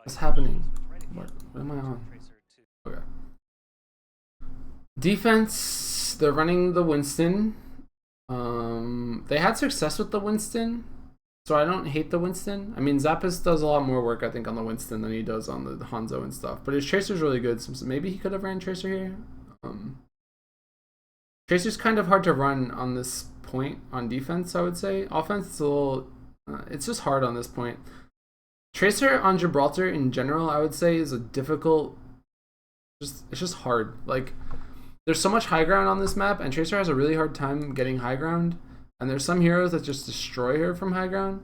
What's happening? What am I on? Okay. Defense, they're running the Winston. They had success with the Winston, so I don't hate the Winston. I mean, Zappis does a lot more work, I think, on the Winston than he does on the Hanzo and stuff. But his Tracer's really good, so maybe he could have ran Tracer here. Tracer's kind of hard to run on this point on defense, I would say. Offense, it's a little... it's just hard on this point. Tracer on Gibraltar in general, I would say, is a difficult... it's just hard. Like, there's so much high ground on this map, and Tracer has a really hard time getting high ground. And there's some heroes that just destroy her from high ground.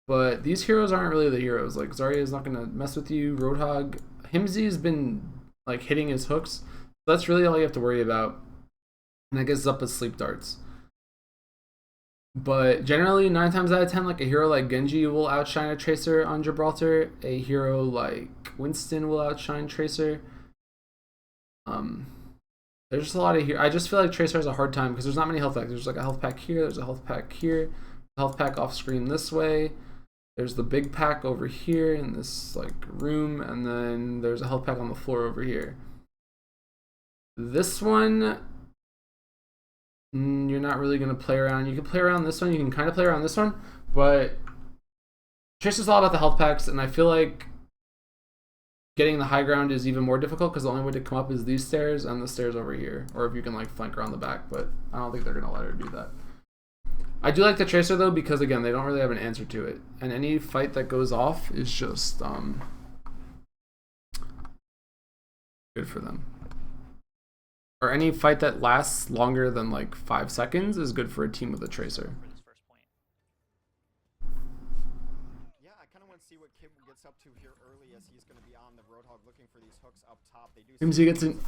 But these heroes aren't really the heroes. Like, Zarya is not going to mess with you. Roadhog. Himsy has been, like, hitting his hooks. So that's really all you have to worry about. And I guess Zuppa's sleep darts. But generally, 9 times out of 10, like, a hero like Genji will outshine a Tracer on Gibraltar. A hero like Winston will outshine Tracer. There's just a lot of here. I just feel like Tracer has a hard time because there's not many health packs. There's like a health pack here. There's a health pack here. A health pack off screen this way. There's the big pack over here in this like room, and then there's a health pack on the floor over here. This one, you're not really gonna play around. You can play around this one. You can kind of play around this one, but Tracer's all about the health packs, and I feel like getting the high ground is even more difficult because the only way to come up is these stairs and the stairs over here, or if you can like flank around the back, but I don't think they're gonna let her do that. I do like the Tracer though because again they don't really have an answer to it, and any fight that goes off is just good for them. Or any fight that lasts longer than like 5 seconds is good for a team with a Tracer. Up to here early as he's going to be on the Roadhog looking for these hooks up top. They do Himsy gets in,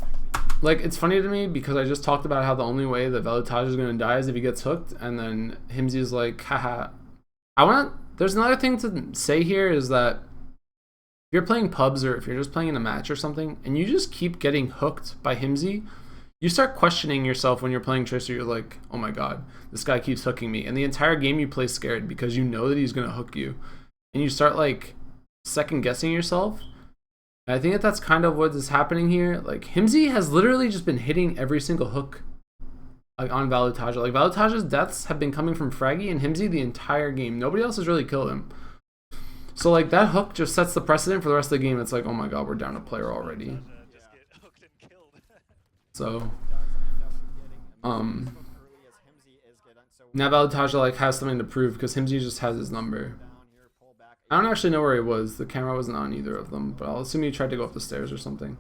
like, it's funny to me because I just talked about how the only way that Velutage is going to die is if he gets hooked, and then Himsy is like, haha. There's another thing to say here is that if you're playing pubs or if you're just playing in a match or something and you just keep getting hooked by Himsy, you start questioning yourself when you're playing Tracer. You're like, oh my god, this guy keeps hooking me, and the entire game you play scared because you know that he's going to hook you, and you start like second guessing yourself. And I think that's kind of what is happening here. Like, Himsy has literally just been hitting every single hook like on Velutage. Like, Velutage's deaths have been coming from Fraggy and Himsy the entire game. Nobody else has really killed him. So like that hook just sets the precedent for the rest of the game. It's like, oh my god, we're down a player already. So now Velutage like has something to prove because Himsy just has his number. I don't actually know where he was. The camera wasn't on either of them, but I'll assume he tried to go up the stairs or something.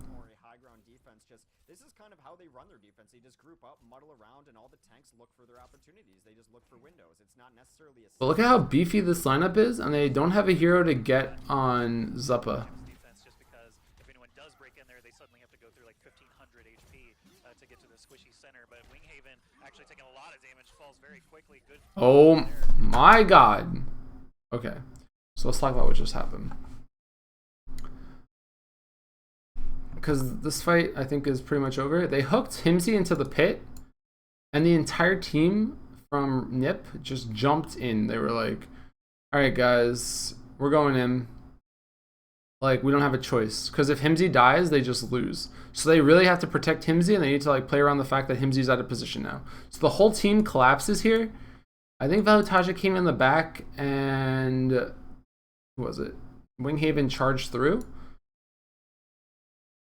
This is kind of how they run their defense. They just group up, muddle around, and all the tanks look for their opportunities. They just look for windows. It's not necessarily a... But look at how beefy this lineup is, and they don't have a hero to get on Zuppa. Just because if anyone does break in there, they suddenly have to go through like 1500 HP to get to the squishy center. But Winghaven actually taking a lot of damage, falls very quickly. Good. Oh my god. Okay. So let's talk about what just happened. Because this fight, I think, is pretty much over. They hooked Himsy into the pit, and the entire team from NiP just jumped in. They were like, alright guys, we're going in. Like, we don't have a choice. Because if Himsy dies, they just lose. So they really have to protect Himsy, and they need to like play around the fact that Himsy's out of position now. So the whole team collapses here. I think Velutage came in the back, and... who was it? Winghaven charged through.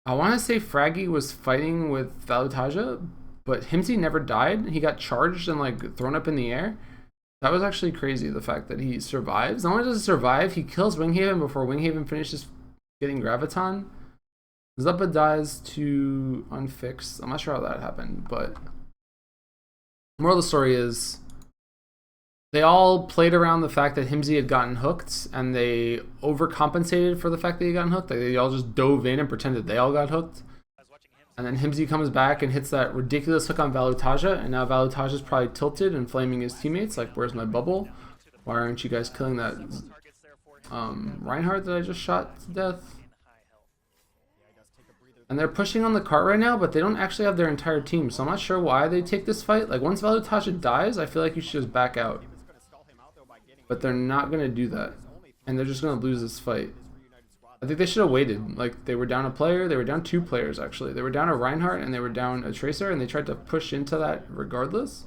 I want to say Fraggy was fighting with Velutage, but Himsy never died. He got charged and like thrown up in the air. That was actually crazy, the fact that he survives. Not only does he survive, he kills Winghaven before Winghaven finishes getting Graviton. Zuppa dies to unfixed. I'm not sure how that happened, but moral of the story is they all played around the fact that Himsy had gotten hooked, and they overcompensated for the fact that he got hooked. Like, they all just dove in and pretended they all got hooked. And then Himsy comes back and hits that ridiculous hook on Velutage, and now Velutage is probably tilted and flaming his teammates, like, where's my bubble? Why aren't you guys killing that Reinhardt that I just shot to death? And they're pushing on the cart right now, but they don't actually have their entire team, so I'm not sure why they take this fight. Like, once Velutage dies, I feel like you should just back out. But they're not going to do that. And they're just going to lose this fight. I think they should have waited. Like, they were down a player, they were down 2 players actually. They were down a Reinhardt and they were down a Tracer, and they tried to push into that regardless.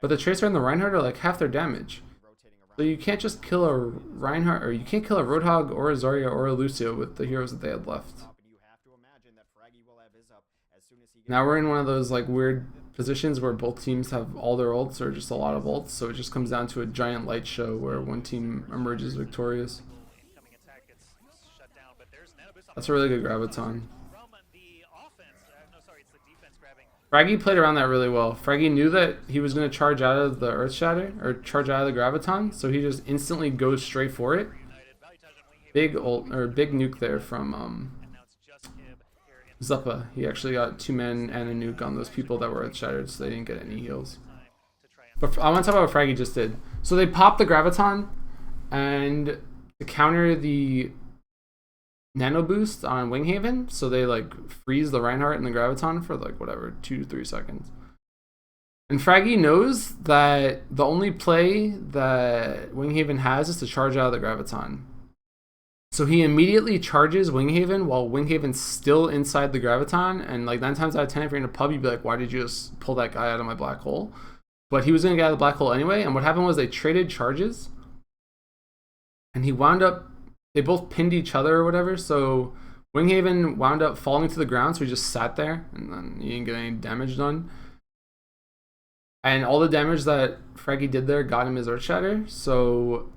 But the Tracer and the Reinhardt are like half their damage. So you can't just kill a Reinhardt, or you can't kill a Roadhog or a Zarya or a Lucio with the heroes that they had left. Now we're in one of those like weird positions where both teams have all their ults or just a lot of ults, so it just comes down to a giant light show where one team emerges victorious. That's a really good Graviton. Fraggy played around that really well. Fraggy knew that he was going to charge out of the Earth Shatter, or charge out of the Graviton, so he just instantly goes straight for it. Big ult, or big nuke there from Zuppa. He actually got 2 men and a nuke on those people that were Earth Shattered, so they didn't get any heals. But I want to talk about what Fraggy just did. So they popped the Graviton, and to counter the nano boost on Winghaven, so they like freeze the Reinhardt and the Graviton for like whatever 2 to 3 seconds. And Fraggy knows that the only play that Winghaven has is to charge out of the Graviton. So he immediately charges Winghaven while Winghaven's still inside the Graviton, and like 9 times out of 10 if you're in a pub you'd be like, why did you just pull that guy out of my black hole? But he was gonna get out of the black hole anyway, and what happened was they traded charges, and he wound up, they both pinned each other or whatever, so Winghaven wound up falling to the ground, so he just sat there, and then he didn't get any damage done. And all the damage that Fraggy did there got him his Earth Shatter, so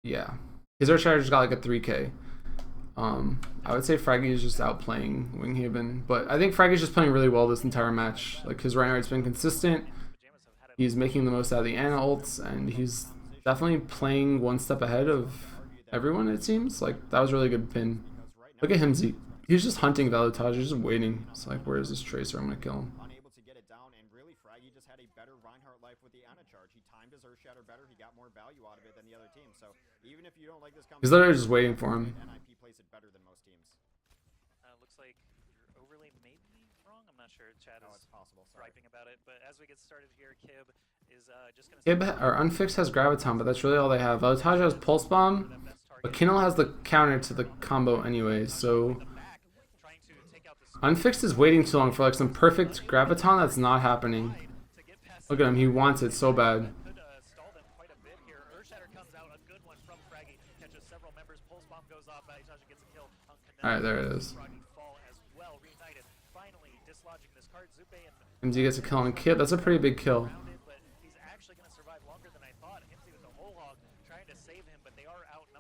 yeah. His Earth Shatter just got like a 3k. I would say Fraggy is just outplaying Winghaven, but I think Fraggy's just playing really well this entire match. Like, his Reinhardt's been consistent, he's making the most out of the Ana ults, and he's definitely playing one step ahead of everyone, it seems. Like, that was a really good pin. Look at him, he's just hunting Velotage, he's just waiting. It's like, where is this Tracer? I'm gonna kill him. Unable to get it down, and really Fraggy just had a better Reinhardt life with the Ana charge. He timed his Earth Shatter better, he got more value out of it than the other team. So even if you don't like this, he's literally just waiting for him. NiP plays it better than most teams. Looks like your overlay may be wrong. I'm not sure. Chad is griping about it, but as we get started here, Kib is just going to... Kib or Unfixed has Graviton, but that's really all they have. Velotage has Pulse Bomb, but Kindle has the counter to the combo anyway, so... Unfixed is waiting too long for like some perfect Graviton that's not happening. Look at him, he wants it so bad. Alright, there it is. MZ gets a kill on Kib. That's a pretty big kill.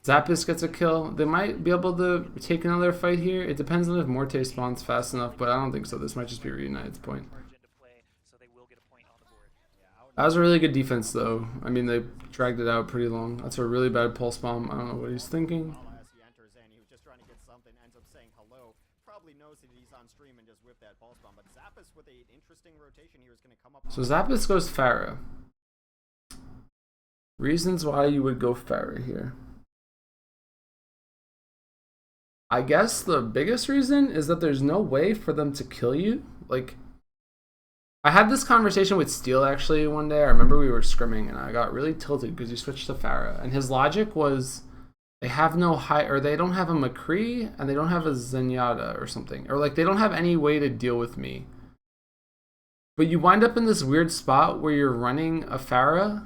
Zappis gets a kill. They might be able to take another fight here. It depends on if Morte spawns fast enough, but I don't think so. This might just be Reunited's point. That was a really good defense, though. I mean, they dragged it out pretty long. That's a really bad pulse bomb. I don't know what he's thinking. So Zappis goes Pharah. Reasons why you would go Pharah here. I guess the biggest reason is that there's no way for them to kill you. Like, I had this conversation with Steel actually one day. I remember we were scrimming and I got really tilted because he switched to Pharah. And his logic was they have no or they don't have a McCree and they don't have a Zenyatta or something. Or like they don't have any way to deal with me. But you wind up in this weird spot where you're running a Pharah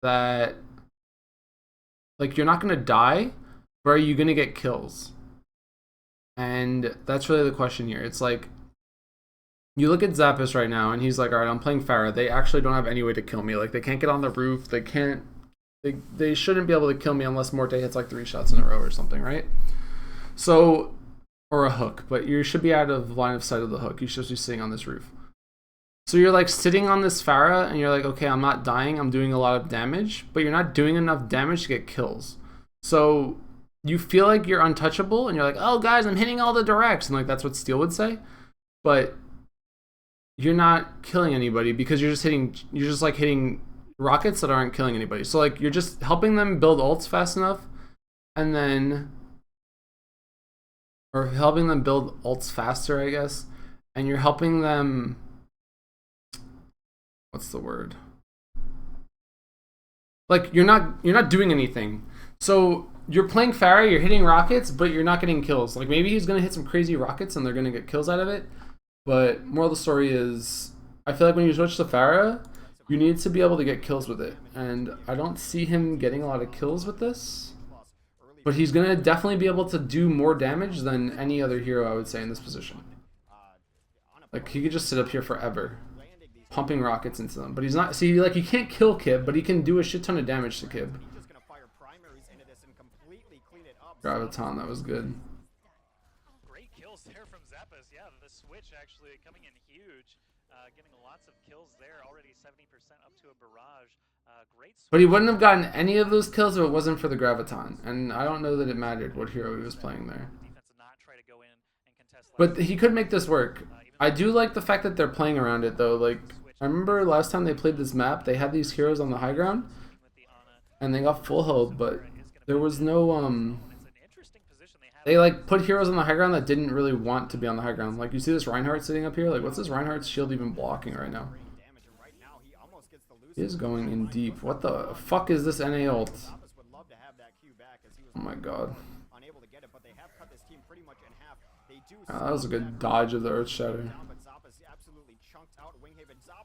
that, like, you're not going to die, but are you going to get kills? And that's really the question here. It's like, you look at Zappis right now, and he's like, all right, I'm playing Pharah. They actually don't have any way to kill me. Like, they can't get on the roof. They can't, they shouldn't be able to kill me unless Morte hits like 3 shots in a row or something, right? So, or a hook, but you should be out of line of sight of the hook. You should just be sitting on this roof. So you're like sitting on this Pharah and you're like, okay, I'm not dying, I'm doing a lot of damage, but you're not doing enough damage to get kills. So you feel like you're untouchable and you're like, oh guys, I'm hitting all the directs, and like that's what Steel would say. But you're not killing anybody because you're just like hitting rockets that aren't killing anybody. So like you're just helping them build ults fast enough, and then, or helping them build ults faster, I guess, and you're helping them, what's the word? Like you're not doing anything. So you're playing Pharah, you're hitting rockets, but you're not getting kills. Like maybe he's gonna hit some crazy rockets and they're gonna get kills out of it. But moral of the story is, I feel like when you switch to Pharah, you need to be able to get kills with it. And I don't see him getting a lot of kills with this. But he's gonna definitely be able to do more damage than any other hero, I would say, in this position. Like he could just sit up here forever, pumping rockets into them. But he's not. See, like he can't kill Kib, but he can do a shit ton of damage to Kib. Graviton, that was good. Great kills there from Zappos. Yeah, the switch actually coming in huge, getting lots of kills there. Already 70% up to a barrage. Great. But he wouldn't have gotten any of those kills if it wasn't for the Graviton, and I don't know that it mattered what hero he was playing there. But he could make this work. I do like the fact that they're playing around it though. Like I remember last time they played this map, they had these heroes on the high ground, and they got full health, but there was no They like put heroes on the high ground that didn't really want to be on the high ground. Like you see this Reinhardt sitting up here. Like what's this Reinhardt's shield even blocking right now? He is going in deep. What the fuck is this NA ult? Oh my god. Oh, that was a good dodge of the Earth Shatter.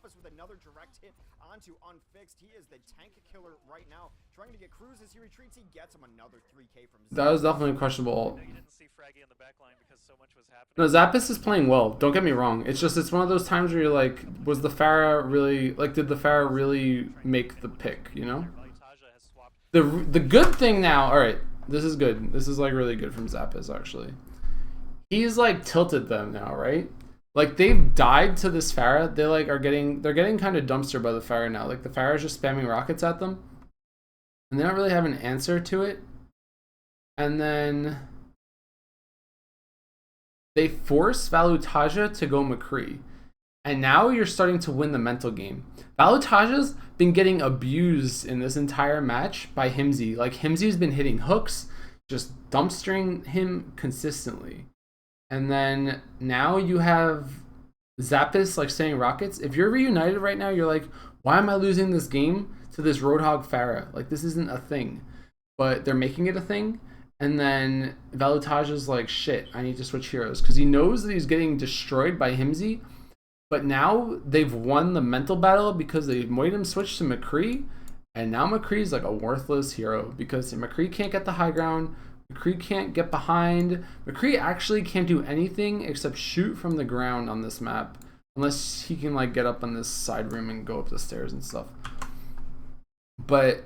With another direct hit onto Unfixed. He is the tank killer right now. Trying to get Cruz as he retreats. He gets him another 3K from Zappos. That was definitely a questionable ult. You didn't see Fraggy in the back line because so much was happening. No, Zappos is playing well. Don't get me wrong. It's just it's one of those times where you're like, was the Pharah really like did the Pharah really make the pick, you know? The good thing now, alright, this is good. This is like really good from Zappos actually. He's like tilted them now, right? Like they've died to this Pharah. They like they're getting kind of dumpster by the Pharah now. Like the Pharah is just spamming rockets at them, and they don't really have an answer to it. And then they force Valutaja to go McCree, and now you're starting to win the mental game. Valutaja's been getting abused in this entire match by Himzy. Like Himzy's been hitting hooks, just dumpstering him consistently. And then now you have Zappos like saying rockets. If you're Reunited right now, you're like, why am I losing this game to this Roadhog Pharah? Like this isn't a thing. But they're making it a thing. And then Valutage is like, shit, I need to switch heroes. Because he knows that he's getting destroyed by Himzy. But now they've won the mental battle because they made him switch to McCree. And now McCree's like a worthless hero. Because McCree can't get the high ground. McCree can't get behind. McCree actually can't do anything except shoot from the ground on this map. Unless he can like get up on this side room and go up the stairs and stuff. But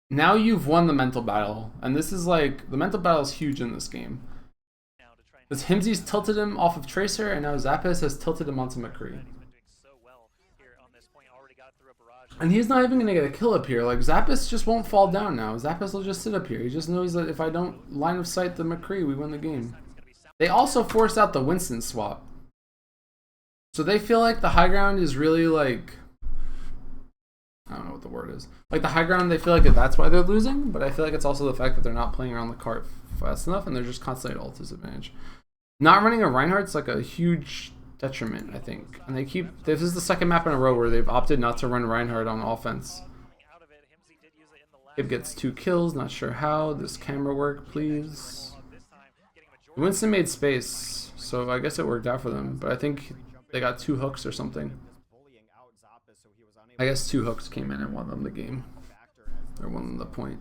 now you've won the mental battle. And this is like, the mental battle is huge in this game. Because Himzy's tilted him off of Tracer and now Zappos has tilted him onto McCree. And he's not even going to get a kill up here. Like, Zappos just won't fall down now. Zappos will just sit up here. He just knows that if I don't line of sight the McCree, we win the game. They also forced out the Winston swap. So they feel like the high ground is really like... I don't know what the word is. Like, the high ground, they feel like that's why they're losing. But I feel like it's also the fact that they're not playing around the cart fast enough. And they're just constantly at ult disadvantage. Not running a Reinhardt's like a huge... detriment, I think. And they keep, this is the second map in a row where they've opted not to run Reinhardt on offense. It gets 2 kills, not sure how. This camera work, please. Winston made space, so I guess it worked out for them, but I think they got 2 hooks or something. I guess 2 hooks came in and won them the game. Or won them the point.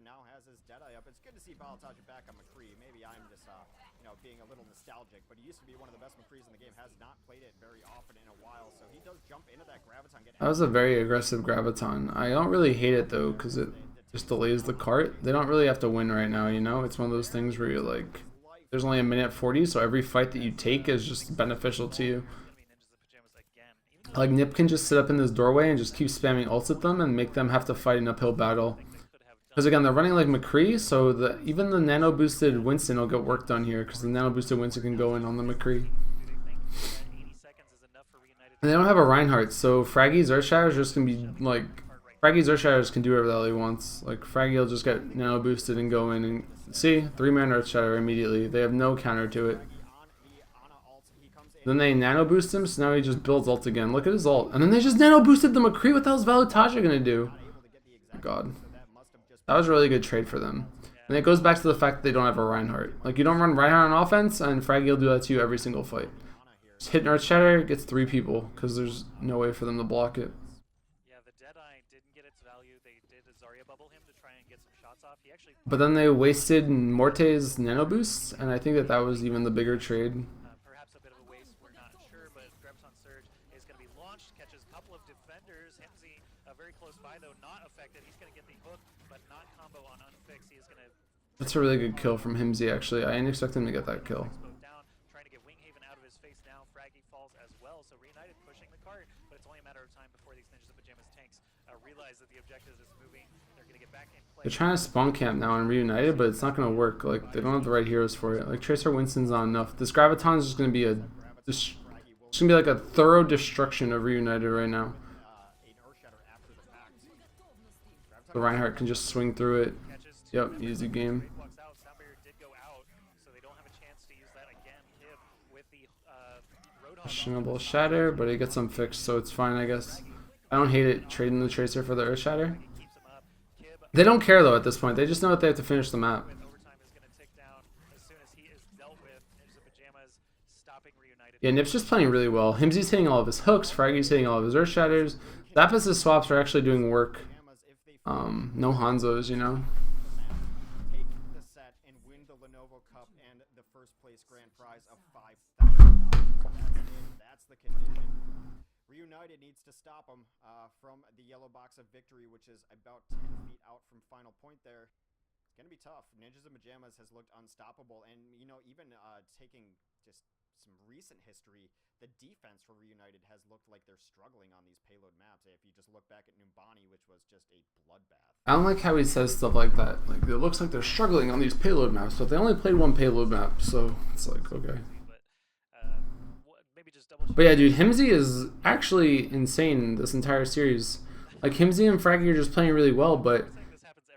Now has his Deadeye up. It's good to see Valutaja back on McCree. Maybe I'm just, being a little nostalgic, but he used to be one of the best McCrees in the game. Has not played it very often in a while, so he does jump into that Graviton. That was a very aggressive Graviton. I don't really hate it though, because it just delays the cart. They don't really have to win right now, you know? It's one of those things where you're like, there's only a minute 40, so every fight that you take is just beneficial to you. Like, NiP can just sit up in this doorway and just keep spamming ults at them and make them have to fight an uphill battle. Because again, they're running like McCree, so even the nano boosted Winston will get work done here because the nano boosted Winston can go in on the McCree. And they don't have a Reinhardt, so Fraggy's Earthshatter is just going to be like... Fraggy's Earthshatter can do whatever the hell he wants. Like, Fraggy will just get nano boosted and go in and... See? 3-man Earthshatter immediately. They have no counter to it. Then they nano boost him, so now he just builds ult again. Look at his ult. And then they just nano boosted the McCree. What the hell is Valutaja going to do? Oh my god. That was a really good trade for them. And it goes back to the fact that they don't have a Reinhardt. Like, you don't run Reinhardt on offense, and Fraggy will do that to you every single fight. Just hit an Earth Shatter, gets 3 people, because there's no way for them to block it. Yeah, the Deadeye didn't get its value. They did a Zarya bubble him to try and get some shots off. He actually... But then they wasted Morte's nano boost, and I think that that was even the bigger trade. Perhaps a bit of a waste, we're not sure, but Graviton Surge is going to be launched, catches a couple of defenders. Himsy very close by, though, not affected. He's going to get the hook, but not combo on Unfix. He is going to... That's a really good kill from Himsy, actually. I didn't expect him to get that kill. Down, trying to get Winghaven out of his face now. Fraggy falls as well, so Reunited pushing the cart, but it's only a matter of time before these Ninjas in Pajamas tanks realize that the objective is moving. They're going to get back in play. They're trying to spawn camp now on Reunited, but it's not going to work. Like, they don't have the right heroes for it. Like, Tracer Winston's not enough. This Graviton is just going to be it's going to be like a thorough destruction of Reunited right now. The Reinhardt can just swing through it. Yep, easy game. Questionable Shatter, but he gets them fixed, so it's fine, I guess. I don't hate it trading the Tracer for the Earth Shatter. They don't care though at this point. They just know that they have to finish the map. Yeah, NiP's just playing really well. Himsy's hitting all of his hooks. Fraggy's hitting all of his Earth Shatters. Zappos' swaps are actually doing work. No Hanzos, you know. Take the set and win the Lenovo Cup and the first place grand prize of $5,000. That's the condition. Reunited needs to stop them from the yellow box of victory, which is about 10 feet out from final point there. It's going to be tough. Ninjas in Pajamas has looked unstoppable, and, you know, even taking just some recent history, the defense for Reunited has looked like they're struggling on these payload maps. If you just look back at Numbani, which was just a bloodbath. I don't like how he says stuff like that. Like, it looks like they're struggling on these payload maps, but they only played one payload map, so it's like, okay. But yeah, dude, Himsy is actually insane this entire series. Like, Himsy and Fraggy are just playing really well, but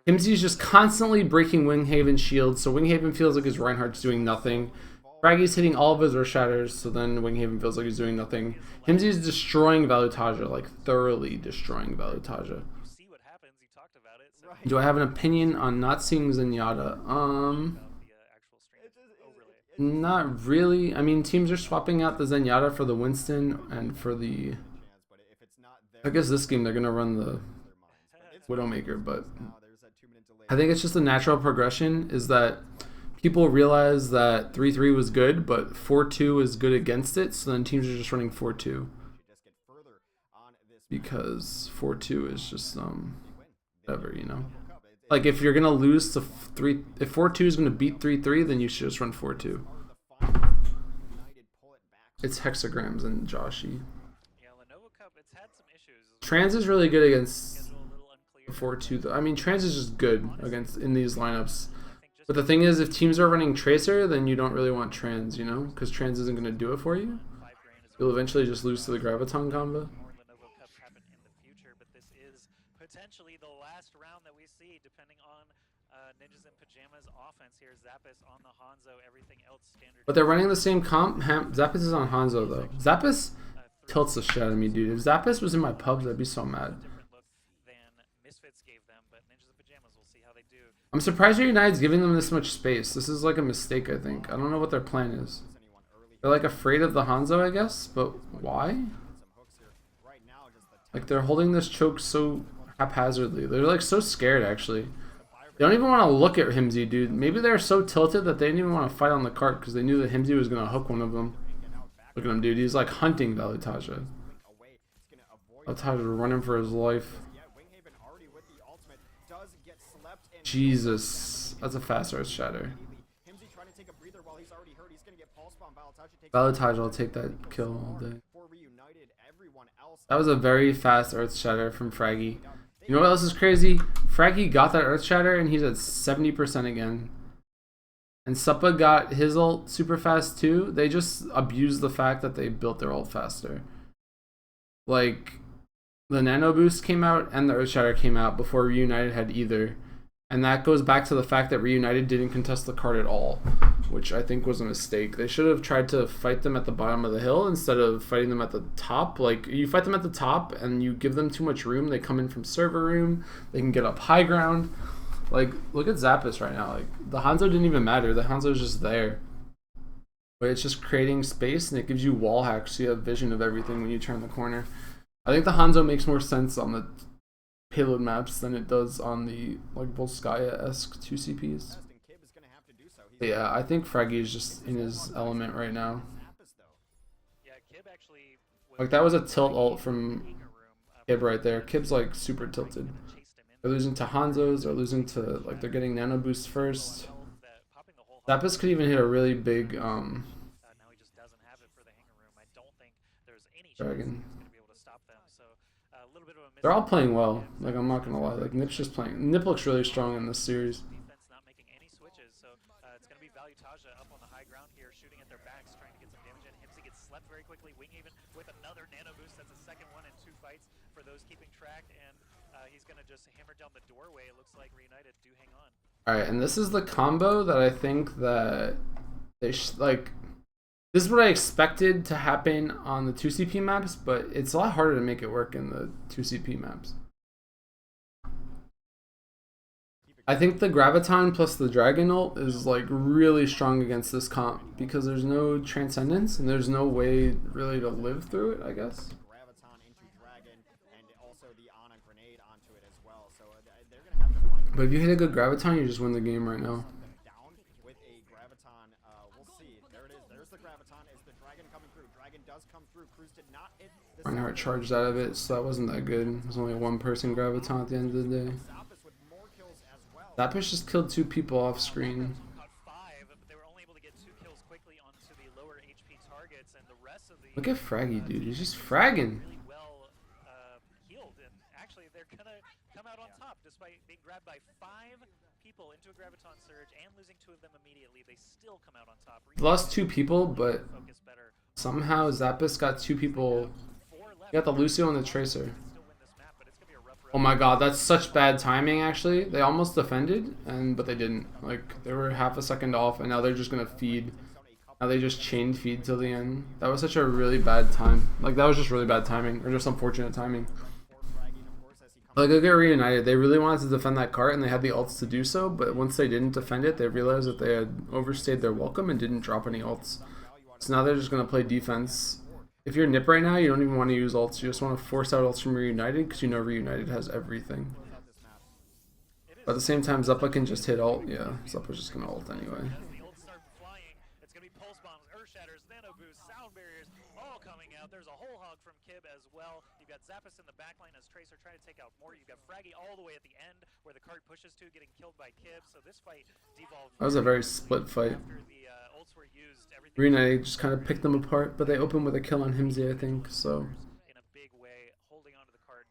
Himsy's just constantly breaking Winghaven's shield, so Winghaven feels like his Reinhardt's doing nothing. Fraggy's hitting all of his Earth Shatters, so then Winghaven feels like he's doing nothing. Himsy's destroying Valutaja, like thoroughly destroying Valutaja. Do I have an opinion on not seeing Zenyatta? Not really. I mean, teams are swapping out the Zenyatta for the Winston and for the... I guess this game they're going to run the Widowmaker, but I think it's just the natural progression is that people realize that 3-3 was good, but 4-2 is good against it, so then teams are just running 4-2. Because 4-2 is just, whatever, you know? Like, if you're going to lose to 3... If 4-2 is going to beat 3-3, then you should just run 4-2. It's hexagrams and Joshi. Trans is really good against 4-2, though. I mean, Trans is just good against in these lineups. But the thing is, if teams are running Tracer, then you don't really want Trans, you know? Because Trans isn't going to do it for you. You'll eventually just lose to the Graviton combo. Potentially the last round that we see, depending on Ninjas in Pajamas offense here. Zappos on the Hanzo, everything else standard. But they're running the same comp. Zappos is on Hanzo, though. Zappos tilts the shit out of me, dude. If Zappos was in my pubs, I'd be so mad. I'm surprised United's giving them this much space. This is like a mistake, I think. I don't know what their plan is. They're like afraid of the Hanzo, I guess, but why? Like, they're holding this choke so haphazardly. They're like so scared, actually. They don't even want to look at Himsy, dude. Maybe they're so tilted that they didn't even want to fight on the cart because they knew that Himsy was going to hook one of them. Look at him, dude. He's like hunting Valutaja. Valutaja running for his life. Jesus. That's a fast Earth Shatter. Valutaja will take that kill all day. That was a very fast Earth Shatter from Fraggy. You know what else is crazy? Fraggy got that Earth Shatter and he's at 70% again. And Suppa got his ult super fast too. They just abused the fact that they built their ult faster. Like, the Nano Boost came out and the Earth Shatter came out before Reunited had either. And that goes back to the fact that Reunited didn't contest the card at all, which I think was a mistake. They should have tried to fight them at the bottom of the hill instead of fighting them at the top. Like, you fight them at the top and you give them too much room. They come in from server room. They can get up high ground. Like, look at Zappos right now. Like, the Hanzo didn't even matter. The Hanzo's just there. But it's just creating space, and it gives you wall hacks, so you have vision of everything when you turn the corner. I think the Hanzo makes more sense on the payload maps than it does on the like Volskaya-esque 2CPs. But yeah, I think Fraggy is just in his element right now. Like, that was a tilt ult from Kib right there. Kib's like super tilted. They're losing to Hanzos, they're losing to, like, they're getting nano boost first. Zappos could even hit a really big dragon. They're all playing well. Like, I'm not gonna lie. Like, NiP's just playing. NiP looks really strong in this series. Very quickly, Winghaven with another nano boost. That's a second one in 2 fights for those keeping track, and he's gonna just hammer down the doorway. It looks like Reunited do hang on. All right, and this is the combo that I think that they like. This is what I expected to happen on the 2CP maps, but it's a lot harder to make it work in the 2CP maps. I think the Graviton plus the Dragon ult is like really strong against this comp because there's no Transcendence and there's no way really to live through it, I guess. But if you hit a good Graviton, you just win the game right now. Reinhardt charged out of it, so that wasn't that good. It was only a 1-person Graviton at the end of the day. Zappos just killed 2 people off screen. Look at Fraggy, dude. He's just fragging. Actually, they're gonna come out on top despite being grabbed by 5 people into a Graviton Surge and losing 2 of them immediately. They still come out on top. Lost 2 people, but somehow Zappos got 2 people. He got the Lucio and the Tracer. Oh my god, that's such bad timing, actually. They almost defended, but they didn't. Like, they were half a second off, and now they're just gonna feed. Now they just chain feed till the end. That was such a really bad time. Like, that was just really bad timing, or just unfortunate timing. Like, look at Reunited. They really wanted to defend that cart, and they had the ults to do so, but once they didn't defend it, they realized that they had overstayed their welcome and didn't drop any ults. So now they're just gonna play defense. If you're NiP right now, you don't even want to use ults. You just want to force out ults from Reunited because you know Reunited has everything. But at the same time, Zuppa can just hit ult. Yeah, Zuppa's just going to ult anyway. There's a whole hog from Kib as well. You've got Zappos in the backline as Tracer trying to take out more. You've got Fraggy all the way at the end where the cart pushes to, getting killed by Kib. So this fight devolved. That was a very split fight. Reunited just kind of picked them apart, but they opened with a kill on Himsey, I think, so.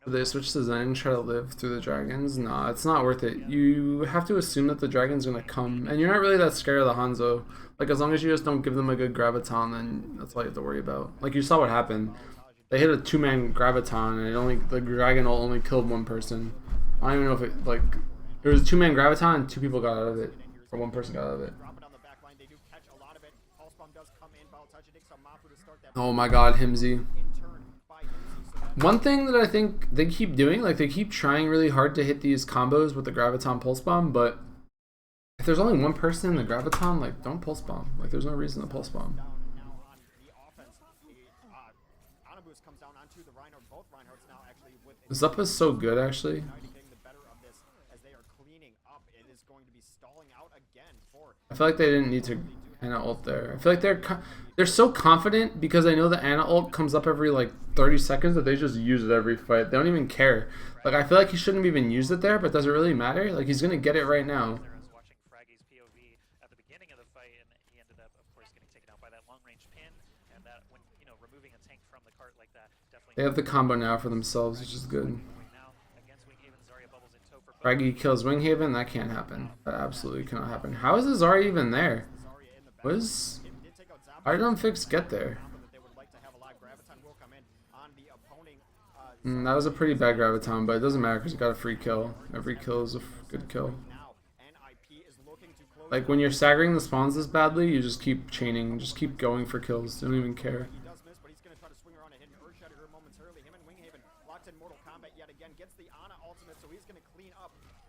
Did they switch to Zen and try to live through the dragons? Nah, it's not worth it. You have to assume that the dragon's gonna come, and you're not really that scared of the Hanzo. Like, as long as you just don't give them a good Graviton, then that's all you have to worry about. Like, you saw what happened. They hit a 2-man Graviton, and the dragon ult only killed 1 person. I don't even know if it, like, there was a 2-man Graviton and 2 people got out of it. Or 1 person got out of it. Oh my god, Himsey. One thing that I think they keep doing, like, they keep trying really hard to hit these combos with the Graviton Pulse Bomb, but if there's only 1 person in the Graviton, like, don't Pulse Bomb. Like, there's no reason to Pulse Bomb. Zuppa's so good, actually. I feel like they didn't need to Ana ult there. I feel like they're so confident because they know the Ana ult comes up every like 30 seconds that they just use it every fight. They don't even care. Like, I feel like he shouldn't have even used it there, but does it really matter? Like, he's gonna get it right now. They have the combo now for themselves, which is good. Fraggy kills Winghaven. That can't happen. That absolutely cannot happen. How is the Zarya even there? How did Unfix get there? That was a pretty bad Graviton, but it doesn't matter because you got a free kill. Every kill is a good kill. Like, when you're staggering the spawns this badly, you just keep chaining, just keep going for kills. Don't even care.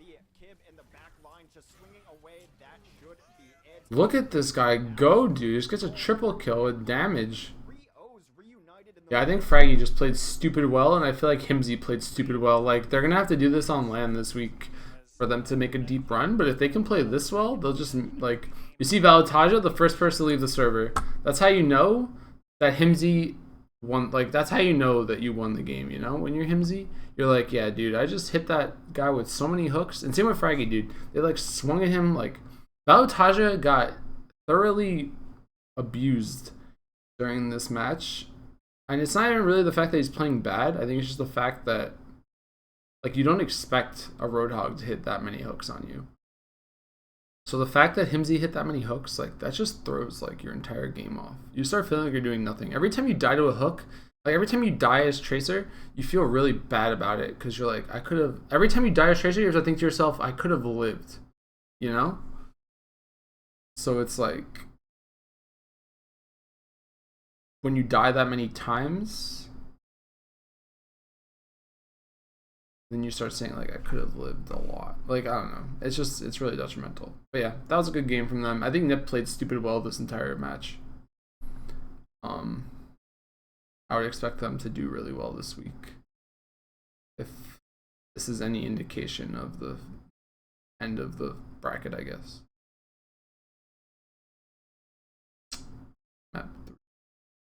see Kib in the back line just swinging away. That should be it. Look at this guy go, dude. Just gets a triple kill with damage. 3-0's Reunited in the Yeah, I think Fraggy just played stupid well, and I feel like Himsy played stupid well. Like, they're going to have to do this on LAN this week for them to make a deep run, but if they can play this well, they'll just, like... You see Valitaja, the first person to leave the server. That's how you know that Himsy won. Like, that's how you know that you won the game, you know? When you're Himsy, you're like, yeah, dude, I just hit that guy with so many hooks. And same with Fraggy, dude. They, like, swung at him, like... Valitaja got thoroughly abused during this match. And it's not even really the fact that he's playing bad. I think it's just the fact that, like, you don't expect a Roadhog to hit that many hooks on you. So the fact that Himsy hit that many hooks, like, that just throws, like, your entire game off. You start feeling like you're doing nothing. Every time you die to a hook, like, every time you die as Tracer, you feel really bad about it. Because you're like, I could have... Every time you die as Tracer, you have to think to yourself, I could have lived. You know? So it's like... When you die that many times... Then you start saying, like, I could have lived a lot. Like, I don't know. It's just, it's really detrimental. But yeah, that was a good game from them. I think NiP played stupid well this entire match. I would expect them to do really well this week. If this is any indication of the end of the bracket, I guess.